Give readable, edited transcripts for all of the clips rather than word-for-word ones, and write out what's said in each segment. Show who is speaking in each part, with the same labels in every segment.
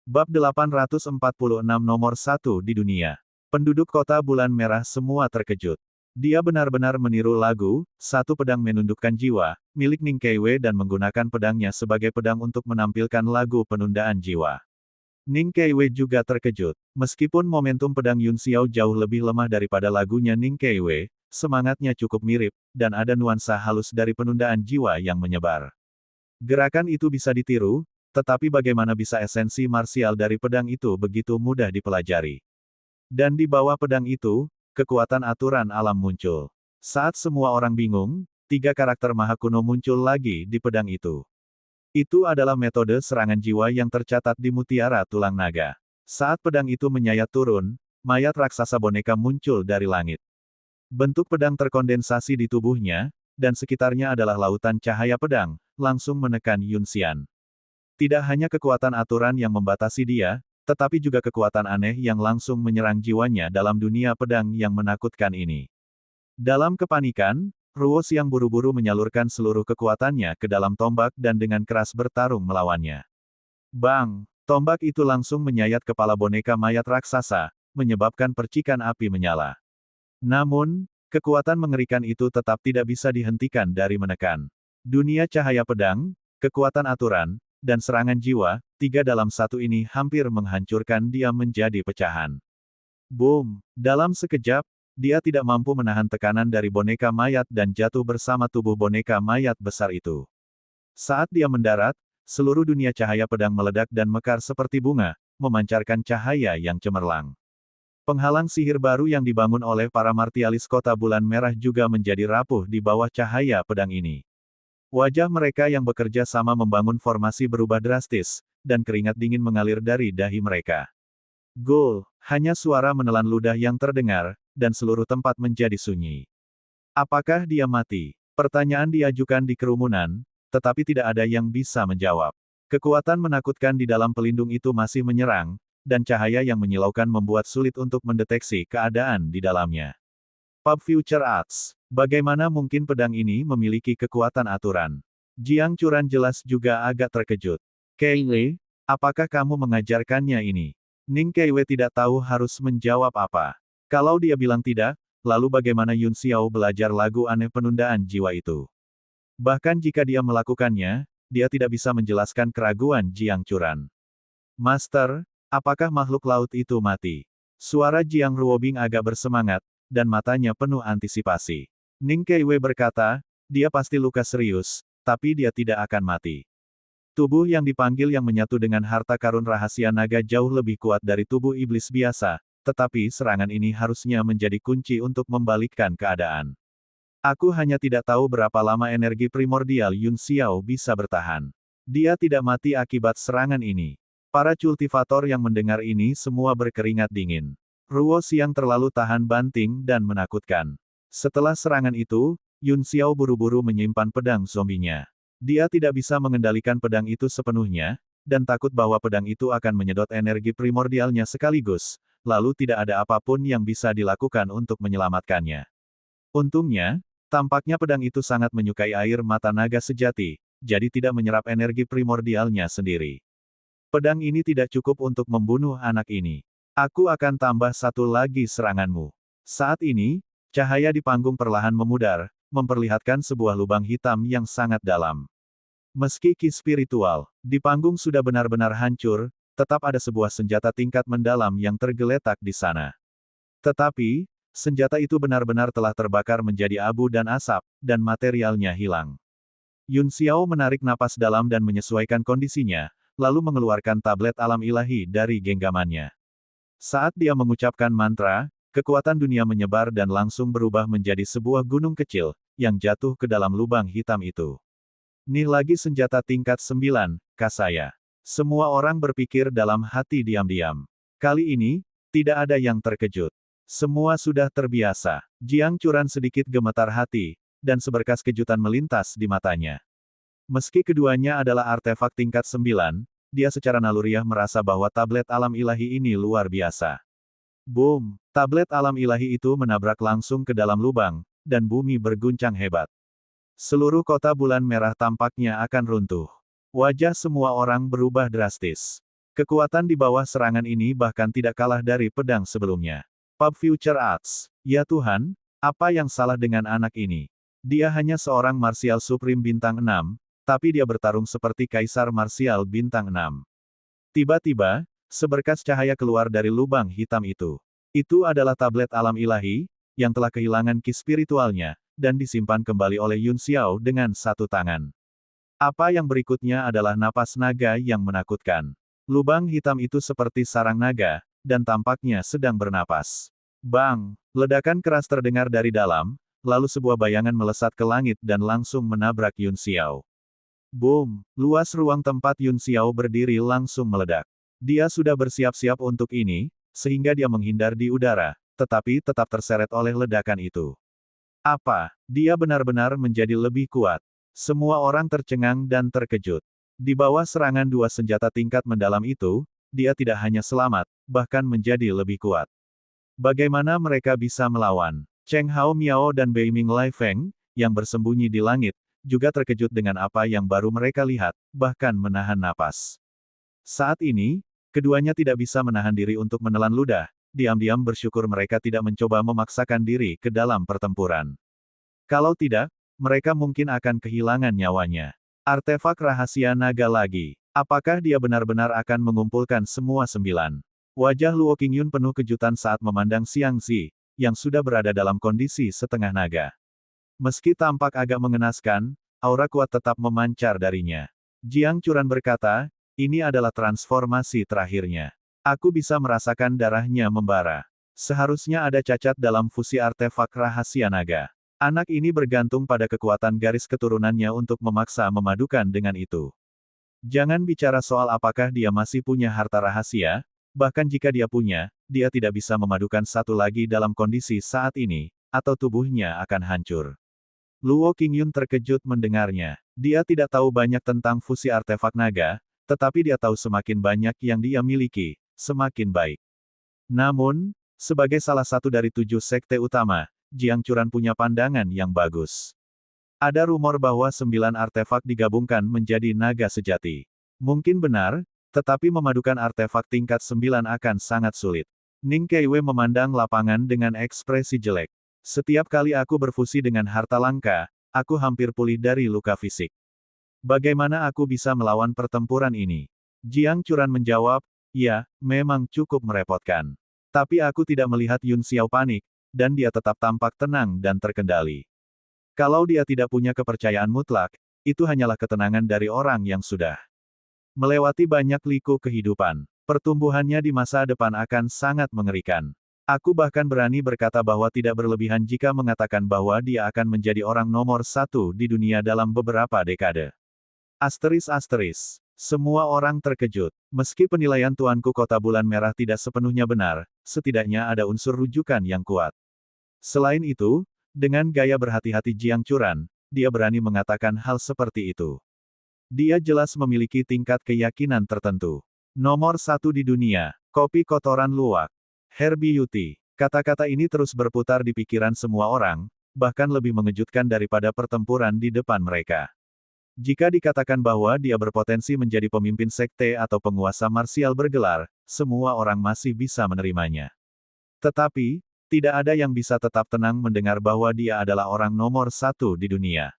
Speaker 1: Bab 846 nomor 1 di dunia. Penduduk kota bulan merah semua terkejut. Dia benar-benar meniru lagu, satu pedang menundukkan jiwa, milik Ning Keiwei dan menggunakan pedangnya sebagai pedang untuk menampilkan lagu penundaan jiwa. Ning Keiwei juga terkejut. Meskipun momentum pedang Yun Xiao jauh lebih lemah daripada lagunya Ning Keiwei, semangatnya cukup mirip, dan ada nuansa halus dari penundaan jiwa yang menyebar. Gerakan itu bisa ditiru, tetapi bagaimana bisa esensi marsial dari pedang itu begitu mudah dipelajari. Dan di bawah pedang itu, kekuatan aturan alam muncul. Saat semua orang bingung, tiga karakter maha kuno muncul lagi di pedang itu. Itu adalah metode serangan jiwa yang tercatat di Mutiara Tulang Naga. Saat pedang itu menyayat turun, mayat raksasa boneka muncul dari langit. Bentuk pedang terkondensasi di tubuhnya, dan sekitarnya adalah lautan cahaya pedang, langsung menekan Yun Xian. Tidak hanya kekuatan aturan yang membatasi dia, tetapi juga kekuatan aneh yang langsung menyerang jiwanya dalam dunia pedang yang menakutkan ini. Dalam kepanikan, Ruo Xiang buru-buru menyalurkan seluruh kekuatannya ke dalam tombak dan dengan keras bertarung melawannya. Bang! Tombak itu langsung menyayat kepala boneka mayat raksasa, menyebabkan percikan api menyala. Namun, kekuatan mengerikan itu tetap tidak bisa dihentikan dari menekan. Dunia cahaya pedang, kekuatan aturan, dan serangan jiwa, tiga dalam satu ini hampir menghancurkan dia menjadi pecahan. Boom! Dalam sekejap, dia tidak mampu menahan tekanan dari boneka mayat dan jatuh bersama tubuh boneka mayat besar itu. Saat dia mendarat, seluruh dunia cahaya pedang meledak dan mekar seperti bunga, memancarkan cahaya yang cemerlang. Penghalang sihir baru yang dibangun oleh para martialis kota bulan merah juga menjadi rapuh di bawah cahaya pedang ini. Wajah mereka yang bekerja sama membangun formasi berubah drastis, dan keringat dingin mengalir dari dahi mereka. Gol! Hanya suara menelan ludah yang terdengar, dan seluruh tempat menjadi sunyi. Apakah dia mati? Pertanyaan diajukan di kerumunan, tetapi tidak ada yang bisa menjawab. Kekuatan menakutkan di dalam pelindung itu masih menyerang, dan cahaya yang menyilaukan membuat sulit untuk mendeteksi keadaan di dalamnya. Pub Future Arts. Bagaimana mungkin pedang ini memiliki kekuatan aturan? Jiang Churan jelas juga agak terkejut. Keiwei, apakah kamu mengajarkannya ini? Ning Keiwei tidak tahu harus menjawab apa. Kalau dia bilang tidak, lalu bagaimana Yun Xiao belajar lagu aneh penundaan jiwa itu? Bahkan jika dia melakukannya, dia tidak bisa menjelaskan keraguan Jiang Churan. Master, apakah makhluk laut itu mati? Suara Jiang Ruobing agak bersemangat, dan matanya penuh antisipasi. Ning Keiwei berkata, dia pasti luka serius, tapi dia tidak akan mati. Tubuh yang dipanggil yang menyatu dengan harta karun rahasia naga jauh lebih kuat dari tubuh iblis biasa, tetapi serangan ini harusnya menjadi kunci untuk membalikkan keadaan. Aku hanya tidak tahu berapa lama energi primordial Yun Xiao bisa bertahan. Dia tidak mati akibat serangan ini. Para cultivator yang mendengar ini semua berkeringat dingin. Ruo Xiang terlalu tahan banting dan menakutkan. Setelah serangan itu, Yun Xiao buru-buru menyimpan pedang zombinya. Dia tidak bisa mengendalikan pedang itu sepenuhnya, dan takut bahwa pedang itu akan menyedot energi primordialnya sekaligus, lalu tidak ada apapun yang bisa dilakukan untuk menyelamatkannya. Untungnya, tampaknya pedang itu sangat menyukai air mata naga sejati, jadi tidak menyerap energi primordialnya sendiri. Pedang ini tidak cukup untuk membunuh anak ini. Aku akan tambah satu lagi seranganmu. Saat ini, cahaya di panggung perlahan memudar, memperlihatkan sebuah lubang hitam yang sangat dalam. Meski ki spiritual, di panggung sudah benar-benar hancur, tetap ada sebuah senjata tingkat mendalam yang tergeletak di sana. Tetapi, senjata itu benar-benar telah terbakar menjadi abu dan asap, dan materialnya hilang. Yun Xiao menarik napas dalam dan menyesuaikan kondisinya, lalu mengeluarkan tablet alam ilahi dari genggamannya. Saat dia mengucapkan mantra, kekuatan dunia menyebar dan langsung berubah menjadi sebuah gunung kecil, yang jatuh ke dalam lubang hitam itu. Nih lagi senjata tingkat 9, Kasaya. Semua orang berpikir dalam hati diam-diam. Kali ini, tidak ada yang terkejut. Semua sudah terbiasa. Jiang Churan sedikit gemetar hati, dan seberkas kejutan melintas di matanya. Meski keduanya adalah artefak tingkat 9, dia secara naluriah merasa bahwa tablet alam ilahi ini luar biasa. Boom! Tablet alam ilahi itu menabrak langsung ke dalam lubang, dan bumi berguncang hebat. Seluruh kota bulan merah tampaknya akan runtuh. Wajah semua orang berubah drastis. Kekuatan di bawah serangan ini bahkan tidak kalah dari pedang sebelumnya. Pub Future Arts. Ya Tuhan, apa yang salah dengan anak ini? Dia hanya seorang martial supreme bintang 6, tapi dia bertarung seperti kaisar martial bintang 6. Tiba-tiba, seberkas cahaya keluar dari lubang hitam itu. Itu adalah tablet alam ilahi, yang telah kehilangan ki spiritualnya, dan disimpan kembali oleh Yun Xiao dengan satu tangan. Apa yang berikutnya adalah napas naga yang menakutkan. Lubang hitam itu seperti sarang naga, dan tampaknya sedang bernapas. Bang! Ledakan keras terdengar dari dalam, lalu sebuah bayangan melesat ke langit dan langsung menabrak Yun Xiao. Boom! Luas ruang tempat Yun Xiao berdiri langsung meledak. Dia sudah bersiap-siap untuk ini, sehingga dia menghindar di udara, tetapi tetap terseret oleh ledakan itu. Apa? Dia benar-benar menjadi lebih kuat. Semua orang tercengang dan terkejut. Di bawah serangan dua senjata tingkat mendalam itu, dia tidak hanya selamat, bahkan menjadi lebih kuat. Bagaimana mereka bisa melawan? Cheng Hao Miao dan Beiming Lai Feng, yang bersembunyi di langit, juga terkejut dengan apa yang baru mereka lihat, bahkan menahan napas. Saat ini, keduanya tidak bisa menahan diri untuk menelan ludah, diam-diam bersyukur mereka tidak mencoba memaksakan diri ke dalam pertempuran. Kalau tidak, mereka mungkin akan kehilangan nyawanya. Artefak rahasia naga lagi. Apakah dia benar-benar akan mengumpulkan semua 9? Wajah Luo Qingyun penuh kejutan saat memandang Xiang Zi, yang sudah berada dalam kondisi setengah naga. Meski tampak agak mengenaskan, aura kuat tetap memancar darinya. Jiang Churan berkata, ini adalah transformasi terakhirnya. Aku bisa merasakan darahnya membara. Seharusnya ada cacat dalam fusi artefak rahasia naga. Anak ini bergantung pada kekuatan garis keturunannya untuk memaksa memadukan dengan itu. Jangan bicara soal apakah dia masih punya harta rahasia, bahkan jika dia punya, dia tidak bisa memadukan satu lagi dalam kondisi saat ini, atau tubuhnya akan hancur. Luo Qingyun terkejut mendengarnya. Dia tidak tahu banyak tentang fusi artefak naga, tetapi dia tahu semakin banyak yang dia miliki, semakin baik. Namun, sebagai salah satu dari 7 sekte utama, Jiang Churan punya pandangan yang bagus. Ada rumor bahwa 9 artefak digabungkan menjadi naga sejati. Mungkin benar, tetapi memadukan artefak tingkat 9 akan sangat sulit. Ning Keiwei memandang lapangan dengan ekspresi jelek. Setiap kali aku berfusi dengan harta langka, aku hampir pulih dari luka fisik. Bagaimana aku bisa melawan pertempuran ini? Jiang Churan menjawab, ya, memang cukup merepotkan. Tapi aku tidak melihat Yun Xiao panik, dan dia tetap tampak tenang dan terkendali. Kalau dia tidak punya kepercayaan mutlak, itu hanyalah ketenangan dari orang yang sudah melewati banyak liku kehidupan. Pertumbuhannya di masa depan akan sangat mengerikan. Aku bahkan berani berkata bahwa tidak berlebihan jika mengatakan bahwa dia akan menjadi orang nomor 1 di dunia dalam beberapa dekade. Asteris. Semua orang terkejut. Meski penilaian Tuanku Kota Bulan Merah tidak sepenuhnya benar, setidaknya ada unsur rujukan yang kuat. Selain itu, dengan gaya berhati-hati Jiang Churan, dia berani mengatakan hal seperti itu. Dia jelas memiliki tingkat keyakinan tertentu. Nomor 1 di dunia, kopi kotoran luwak. Hair Beauty. Kata-kata ini terus berputar di pikiran semua orang, bahkan lebih mengejutkan daripada pertempuran di depan mereka. Jika dikatakan bahwa dia berpotensi menjadi pemimpin sekte atau penguasa marsial bergelar, semua orang masih bisa menerimanya. Tetapi, tidak ada yang bisa tetap tenang mendengar bahwa dia adalah orang nomor 1 di dunia.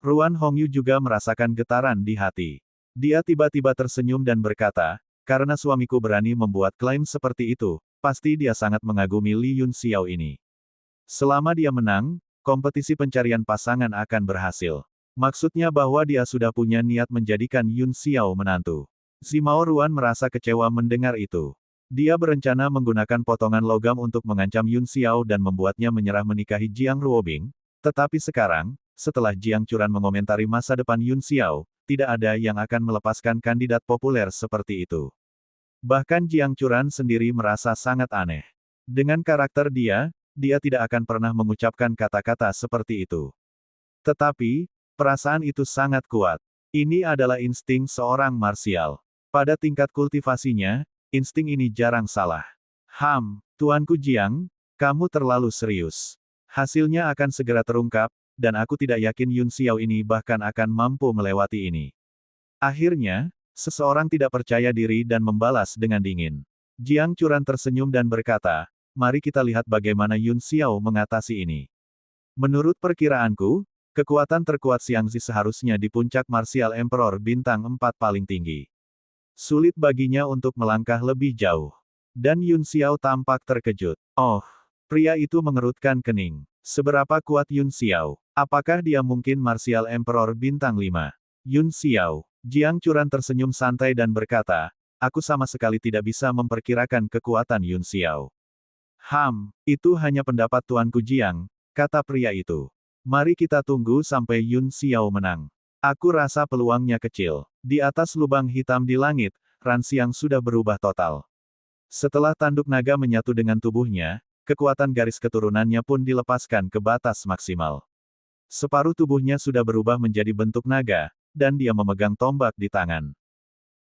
Speaker 1: Ruan Hongyu juga merasakan getaran di hati. Dia tiba-tiba tersenyum dan berkata, karena suamiku berani membuat klaim seperti itu, pasti dia sangat mengagumi Li Yun Xiao ini. Selama dia menang, kompetisi pencarian pasangan akan berhasil. Maksudnya bahwa dia sudah punya niat menjadikan Yun Xiao menantu. Zimao Ruan merasa kecewa mendengar itu. Dia berencana menggunakan potongan logam untuk mengancam Yun Xiao dan membuatnya menyerah menikahi Jiang Ruobing, tetapi sekarang, setelah Jiang Churan mengomentari masa depan Yun Xiao, tidak ada yang akan melepaskan kandidat populer seperti itu. Bahkan Jiang Churan sendiri merasa sangat aneh. Dengan karakter dia tidak akan pernah mengucapkan kata-kata seperti itu. Tetapi, perasaan itu sangat kuat. Ini adalah insting seorang marsial. Pada tingkat kultivasinya, insting ini jarang salah. Tuanku Jiang, kamu terlalu serius. Hasilnya akan segera terungkap, dan aku tidak yakin Yun Xiao ini bahkan akan mampu melewati ini. Akhirnya, Seseorang tidak percaya diri dan membalas dengan dingin. Jiang Churan tersenyum dan berkata, mari kita lihat bagaimana Yun Xiao mengatasi ini. Menurut perkiraanku, kekuatan terkuat Xiangzi seharusnya di puncak Martial Emperor bintang 4 paling tinggi. Sulit baginya untuk melangkah lebih jauh. Dan Yun Xiao tampak terkejut. Oh, pria itu mengerutkan kening. Seberapa kuat Yun Xiao? Apakah dia mungkin Martial Emperor bintang 5? Yun Xiao. Jiang Churan tersenyum santai dan berkata, aku sama sekali tidak bisa memperkirakan kekuatan Yun Xiao. Itu hanya pendapat Tuanku Jiang, kata pria itu. Mari kita tunggu sampai Yun Xiao menang. Aku rasa peluangnya kecil. Di atas lubang hitam di langit, Ran Xiang sudah berubah total. Setelah tanduk naga menyatu dengan tubuhnya, kekuatan garis keturunannya pun dilepaskan ke batas maksimal. Separuh tubuhnya sudah berubah menjadi bentuk naga, dan dia memegang tombak di tangan.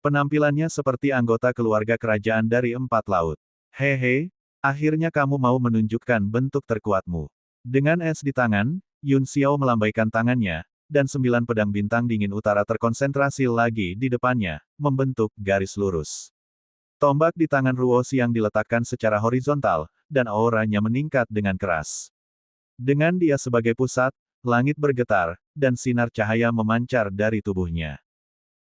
Speaker 1: Penampilannya seperti anggota keluarga kerajaan dari 4 laut. Hehe, akhirnya kamu mau menunjukkan bentuk terkuatmu. Dengan es di tangan, Yun Xiao melambaikan tangannya, dan 9 pedang bintang dingin utara terkonsentrasi lagi di depannya, membentuk garis lurus. Tombak di tangan Ruo Xiang diletakkan secara horizontal, dan auranya meningkat dengan keras. Dengan dia sebagai pusat, langit bergetar, dan sinar cahaya memancar dari tubuhnya.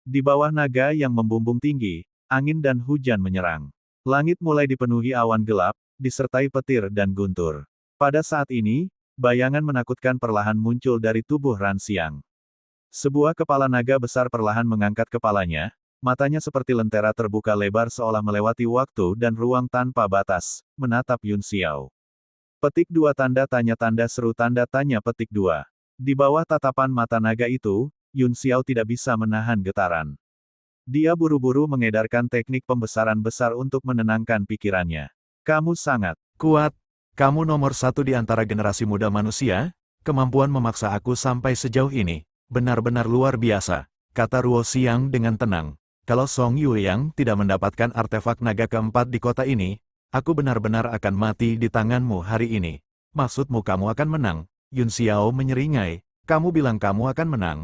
Speaker 1: Di bawah naga yang membumbung tinggi, angin dan hujan menyerang. Langit mulai dipenuhi awan gelap, disertai petir dan guntur. Pada saat ini, bayangan menakutkan perlahan muncul dari tubuh Ran Xiang. Sebuah kepala naga besar perlahan mengangkat kepalanya, matanya seperti lentera terbuka lebar seolah melewati waktu dan ruang tanpa batas, menatap Yun Xiao. Petik 2 tanda seru tanda tanya petik 2. Di bawah tatapan mata naga itu, Yun Xiao tidak bisa menahan getaran. Dia buru-buru mengedarkan teknik pembesaran besar untuk menenangkan pikirannya. Kamu sangat kuat. Kamu nomor 1 di antara generasi muda manusia, kemampuan memaksa aku sampai sejauh ini, benar-benar luar biasa, kata Ruo Xiang dengan tenang. Kalau Song Yuliang tidak mendapatkan artefak naga keempat di kota ini, aku benar-benar akan mati di tanganmu hari ini. Maksudmu kamu akan menang? Yun Xiao menyeringai. Kamu bilang kamu akan menang?